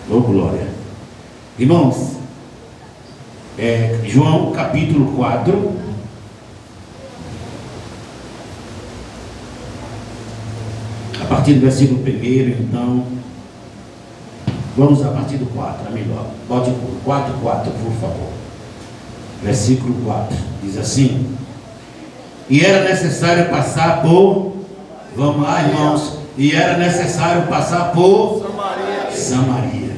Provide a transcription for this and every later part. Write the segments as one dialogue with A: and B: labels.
A: Oh, glória. Irmãos, João capítulo 4, a partir do versículo 1, então, vamos a partir do 4, é melhor. Bote 4, por favor. Versículo 4, diz assim: e era necessário passar por, vamos lá, irmãos, e era necessário passar por Samaria.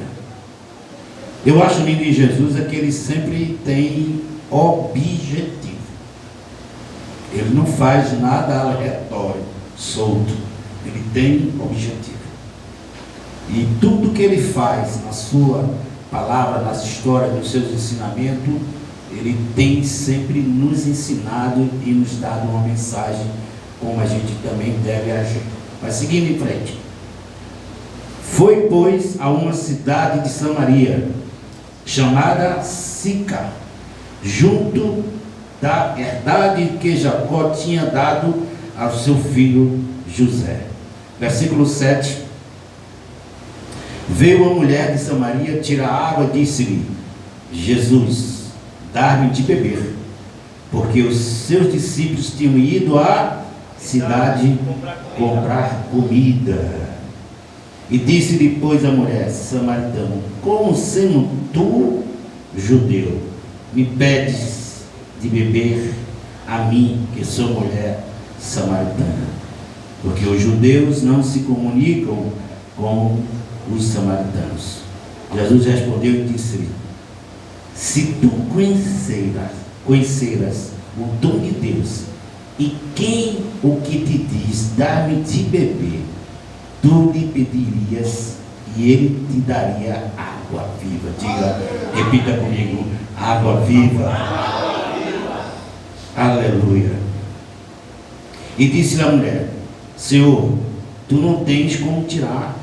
A: Eu acho lindo em Jesus é que ele sempre tem objetivo. Ele não faz nada aleatório, solto. Ele tem objetivo. E tudo que ele faz na sua palavra, nas histórias, nos seus ensinamentos, ele tem sempre nos ensinado e nos dado uma mensagem como a gente também deve agir. Mas seguindo em frente. Foi, pois, a uma cidade de Samaria, chamada Sicar, junto da herdade que Jacó tinha dado ao seu filho José. Versículo 7. Veio a mulher de Samaria tirar água e disse-lhe: Jesus, dá-me de beber, porque os seus discípulos tinham ido à cidade comprar comida. E disse-lhe, pois, a mulher samaritana: como sendo tu, judeu, me pedes de beber a mim, que sou mulher samaritana? Porque os judeus não se comunicam com os samaritanos. Jesus respondeu e disse-lhe: se tu conheceras o dom de Deus, e quem o que te diz, dá-me de beber, tu lhe pedirias e ele te daria água viva. Diga, repita comigo: água viva. Aleluia. E disse-lhe a mulher: Senhor, tu não tens como tirar,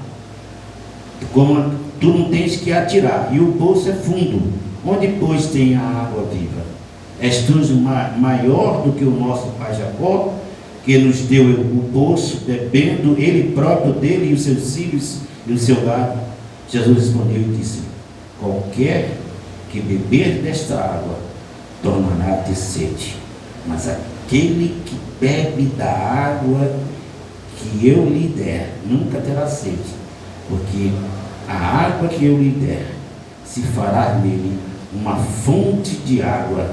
A: tu não tens que atirar, e o poço é fundo. Onde, pois, tem a água viva? És tu maior do que o nosso pai Jacó, que nos deu o poço, bebendo ele próprio dele e os seus filhos e o seu gado? Jesus respondeu e disse: qualquer que beber desta água tornará a ter sede, mas aquele que bebe da água que eu lhe der nunca terá sede, porque a água que eu lhe der se fará nele uma fonte de água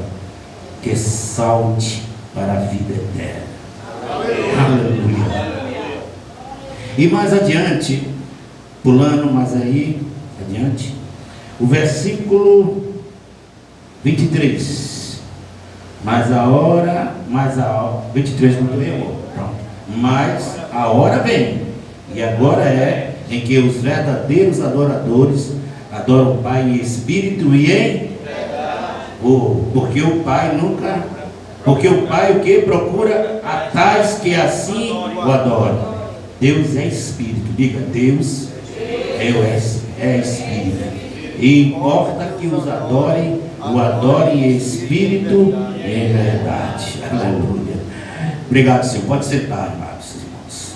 A: que salte para a vida eterna. Aleluia. E mais adiante, pulando mais aí adiante, o versículo 23. Mas a hora 23 não leu, pronto. Mas a hora vem, e agora é, em que os verdadeiros adoradores adoram o Pai em espírito e em porque o Pai o que procura a tais que assim o adoram. Deus é espírito. Diga, Deus é espírito, e importa que os adorem, o adorem em espírito e em verdade. Aleluia. Obrigado, Senhor. Pode sentar, amados irmãos.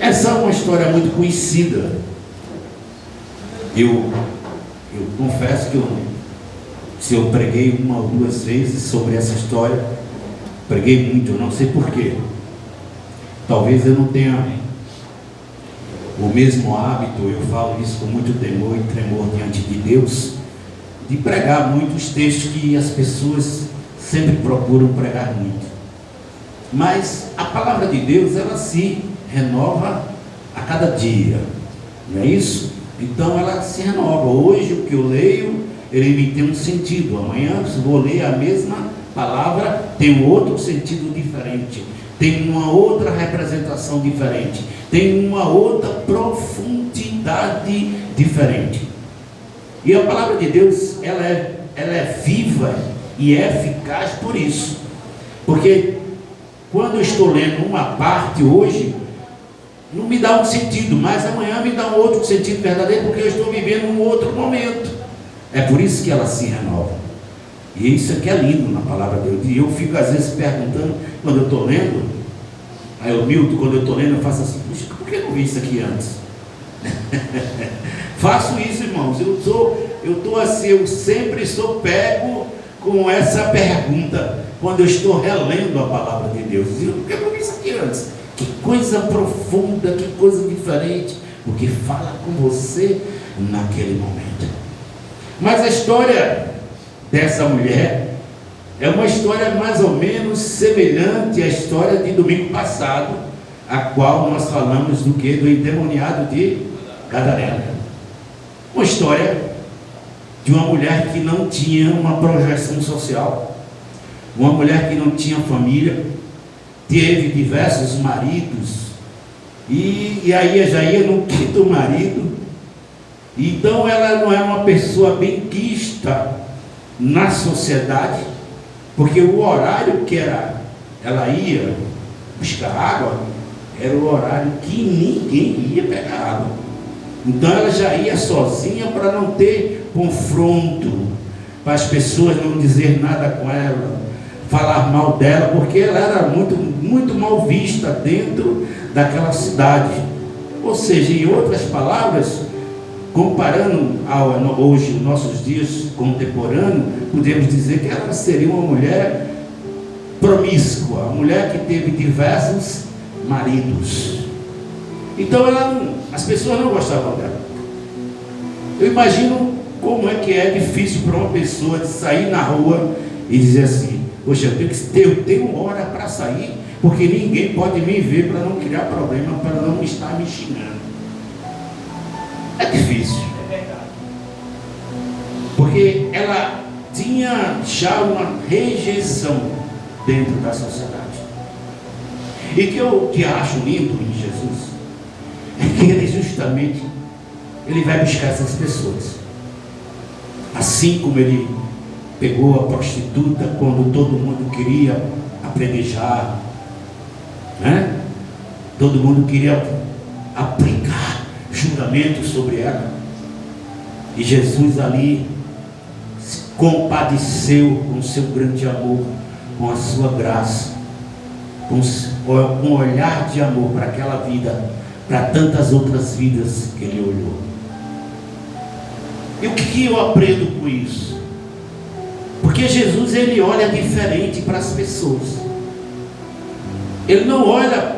A: Essa é uma história muito conhecida. Eu confesso que se eu preguei uma ou duas vezes sobre essa história, preguei muito, eu não sei porquê. Talvez eu não tenha o mesmo hábito, eu falo isso com muito temor e tremor diante de Deus, de pregar muitos textos que as pessoas sempre procuram pregar muito. Mas a palavra de Deus, ela se renova a cada dia, não é isso? Então ela se renova. Hoje o que eu leio, ele me tem um sentido. Amanhã, se vou ler a mesma palavra, tem um outro sentido diferente, tem uma outra representação diferente, tem uma outra profundidade diferente. E a palavra de Deus, ela é viva e é eficaz por isso. Porque quando eu estou lendo uma parte hoje, não me dá um sentido, mas amanhã me dá um outro sentido verdadeiro, porque eu estou vivendo um outro momento. É por isso que ela se renova. E isso aqui é lindo na palavra de Deus. E eu fico às vezes perguntando, quando eu estou lendo, aí o Milton, quando eu estou lendo, eu faço assim: puxa, por que eu não vi isso aqui antes? Faço isso, irmãos. Eu sempre sou pego com essa pergunta quando eu estou relendo a palavra de Deus. Eu não vi isso aqui antes. Que coisa profunda, que coisa diferente, porque fala com você naquele momento. Mas a história dessa mulher é uma história mais ou menos semelhante à história de domingo passado, a qual nós falamos do endemoniado de Gadareno. Uma história de uma mulher que não tinha uma projeção social, uma mulher que não tinha família, teve diversos maridos, e aí já ia no quinto marido. Então ela não é uma pessoa bem quista na sociedade, porque o horário que ela ia buscar água era o horário que ninguém ia pegar água. Então ela já ia sozinha para não ter confronto, para as pessoas não dizer nada com ela, falar mal dela, porque ela era muito, muito mal vista dentro daquela cidade. Ou seja, em outras palavras, comparando hoje, os nossos dias contemporâneos, podemos dizer que ela seria uma mulher promíscua, uma mulher que teve diversos maridos. Então as pessoas não gostavam dela. Eu imagino como é que é difícil para uma pessoa de sair na rua e dizer assim: poxa, eu tenho hora para sair, porque ninguém pode me ver, para não criar problema, para não estar me xingando. É difícil. É verdade. Porque ela tinha já uma rejeição dentro da sociedade. E que eu que acho lindo em Jesus é que ele vai buscar essas pessoas. Assim como ele pegou a prostituta quando todo mundo queria apedrejar, né? Todo mundo queria aplicar julgamento sobre ela, e Jesus ali se compadeceu com o seu grande amor, com a sua graça, com um olhar de amor para aquela vida, para tantas outras vidas que ele olhou. E o que eu aprendo com isso? Porque Jesus, ele olha diferente para as pessoas. Ele não olha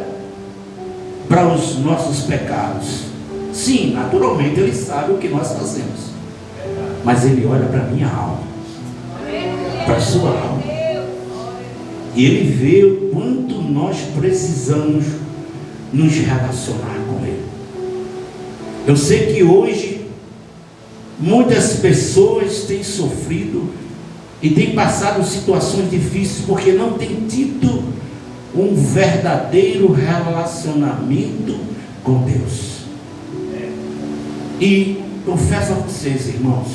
A: para os nossos pecados. Sim, naturalmente ele sabe o que nós fazemos, mas ele olha para a minha alma, para a sua alma, e ele vê o quanto nós precisamos nos relacionar com ele. Eu sei que hoje muitas pessoas têm sofrido e têm passado situações difíceis porque não têm tido um verdadeiro relacionamento com Deus. E confesso a vocês, irmãos,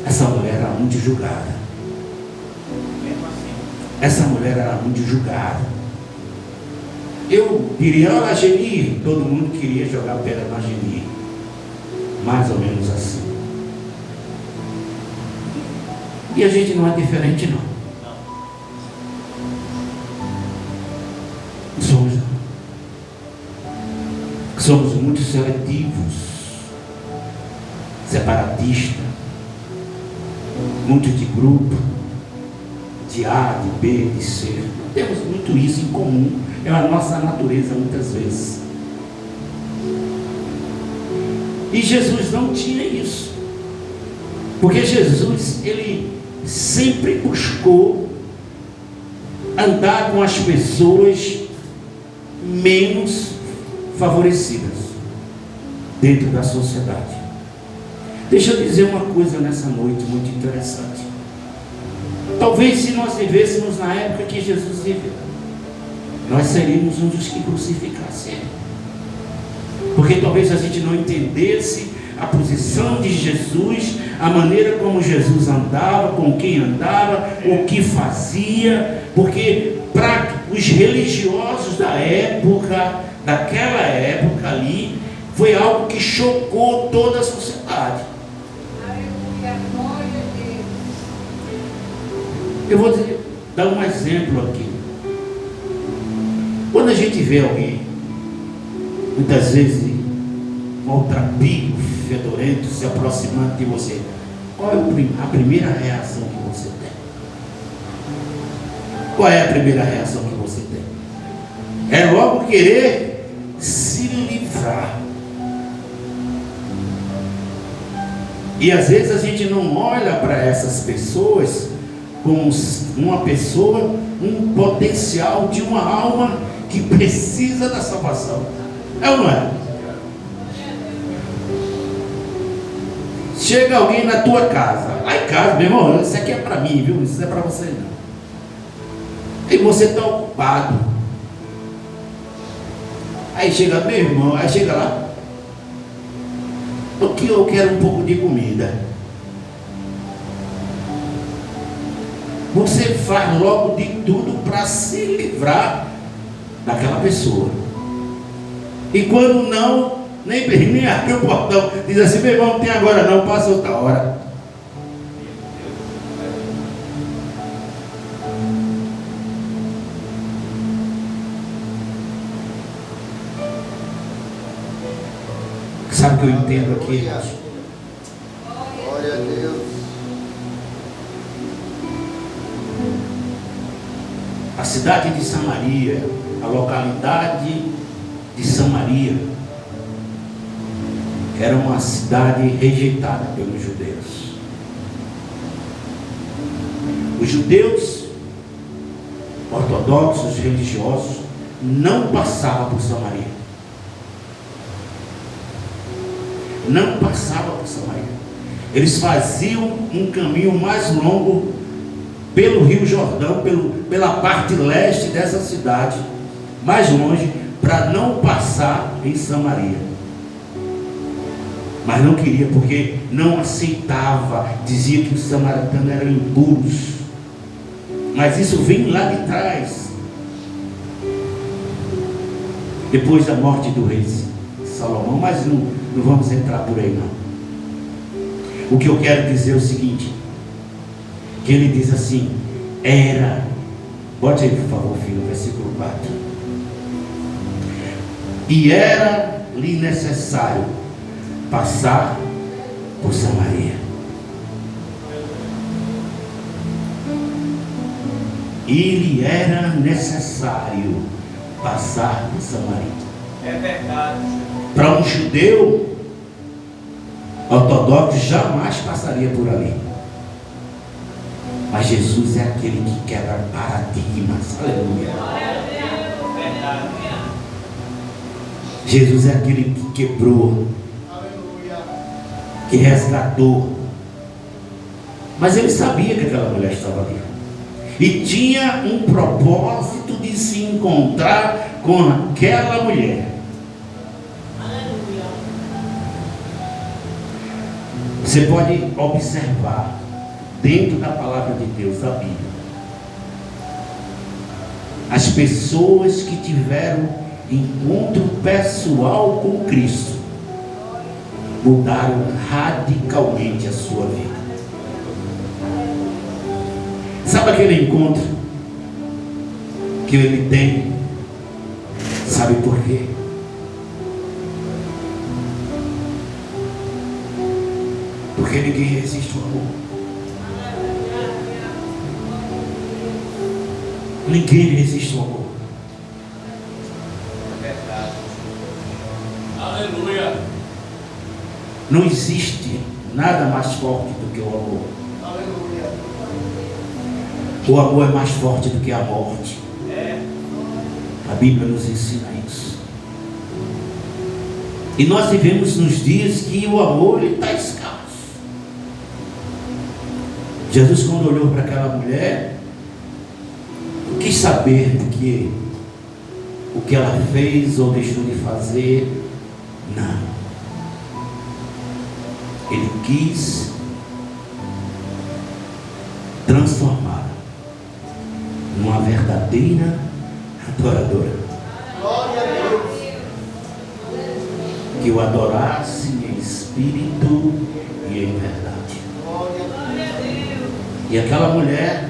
A: essa mulher era muito julgada. Essa mulher era muito julgada. Eu diria: olha, Geni, todo mundo queria jogar pedra na Geni. Mais ou menos assim. E a gente não é diferente, não. Somos muito seletivos, separatistas, muito de grupo, de A, de B, de C. Temos muito isso em comum. É a nossa natureza muitas vezes. E Jesus não tinha isso, porque Jesus, ele sempre buscou andar com as pessoas menos favorecidas dentro da sociedade. Deixa eu dizer uma coisa nessa noite muito interessante. Talvez se nós vivêssemos na época que Jesus viveu, nós seríamos um dos que crucificassem ele. Porque talvez a gente não entendesse a posição de Jesus, a maneira como Jesus andava, com quem andava, o que fazia, porque para os religiosos da época, daquela época ali, foi algo que chocou toda a sociedade. Eu vou dar um exemplo aqui. Quando a gente vê alguém, muitas vezes, maltrapilho, fedorento se aproximando de você, qual é a primeira reação que você tem? Qual é a primeira reação que você tem? É logo querer se livrar. E às vezes a gente não olha para essas pessoas como uma pessoa, um potencial de uma alma que precisa da salvação. É ou não é? Chega alguém na tua casa, lá em casa, meu irmão, isso aqui é para mim, viu? Isso não é para você não. E você está ocupado. Aí chega, meu irmão, aí chega lá, o que eu quero um pouco de comida. Você faz logo de tudo para se livrar daquela pessoa. E quando não, nem abre o portão, diz assim, meu irmão, não tem agora não, passa outra hora. Sabe o que eu entendo aqui, irmãos?
B: Glória a Deus.
A: A cidade de Samaria, a localidade de Samaria, era uma cidade rejeitada pelos judeus. Os judeus ortodoxos, religiosos, não passavam por Samaria. Não passava por Samaria. Eles faziam um caminho mais longo pelo Rio Jordão, pela parte leste dessa cidade, mais longe, para não passar em Samaria. Mas não queria, porque não aceitava, dizia que os samaritanos eram impuros. Mas isso vem lá de trás, depois da morte do rei Salomão, mas não vamos entrar por aí não. O que eu quero dizer é o seguinte, que ele diz assim, era, bote aí por favor filho, versículo 4, e era-lhe necessário passar por Samaria. Ele era necessário passar por Samaria.
C: É verdade.
A: Para um judeu ortodoxo jamais passaria por ali. Mas Jesus é aquele que quebra paradigmas. Aleluia.
C: Verdade.
A: Jesus é aquele que quebrou, que resgatou. Mas ele sabia que aquela mulher estava ali. E tinha um propósito de se encontrar com aquela mulher. Você pode observar dentro da palavra de Deus, a Bíblia, as pessoas que tiveram encontro pessoal com Cristo mudaram radicalmente a sua vida. Sabe aquele encontro que ele tem? Sabe por quê? Porque ninguém resiste ao amor. Ninguém resiste ao amor.
C: Verdade. Aleluia.
A: Não existe nada mais forte do que o amor.
B: Aleluia.
A: O amor é mais forte do que a morte.
C: É.
A: A Bíblia nos ensina isso. E nós vivemos nos dias que o amor está escasso. Jesus, quando olhou para aquela mulher, não quis saber o que ela fez ou deixou de fazer. Não. Ele quis transformá-la numa verdadeira adoradora.
B: Glória a Deus.
A: Que o adorasse em espírito e em verdade.
B: Glória a Deus.
A: E aquela mulher,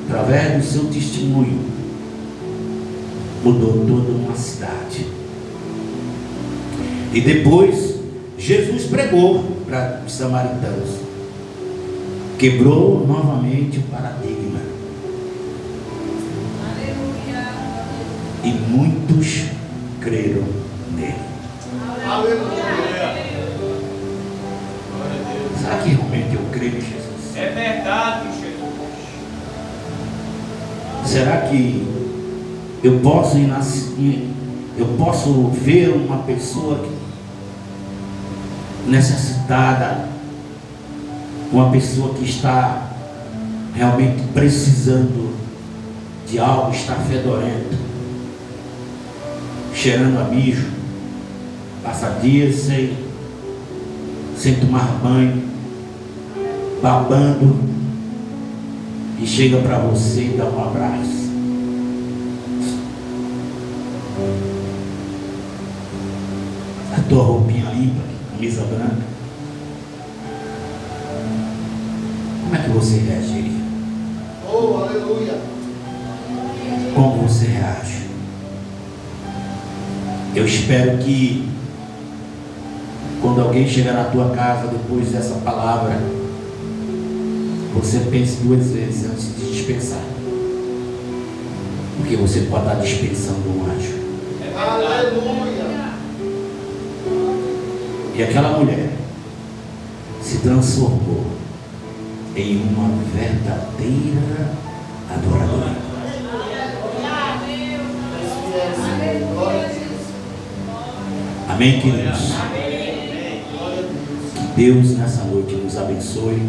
A: através do seu testemunho, mudou toda uma cidade. E depois, Jesus pregou para os samaritanos. Quebrou novamente o paradigma. E muitos creram nele.
B: Aleluia.
A: Será que realmente eu creio em Jesus?
C: É verdade, Jesus.
A: Será que eu posso eu posso ver uma pessoa necessitada, uma pessoa que está realmente precisando de algo, está fedorento, cheirando a mijo, passa dias sem tomar banho, babando, e chega para você e dá um abraço. A tua roupinha limpa, camisa branca. Como é que você reagiria?
B: Oh, aleluia.
A: Como você reage? Eu espero que quando alguém chegar na tua casa depois dessa palavra, você pense duas vezes antes de dispensar. Porque você pode estar dispensando um anjo.
B: Aleluia.
A: E aquela mulher se transformou em uma verdadeira adoradora.
B: Glória a Deus.
A: Amém, queridos? Que Deus nessa noite nos abençoe.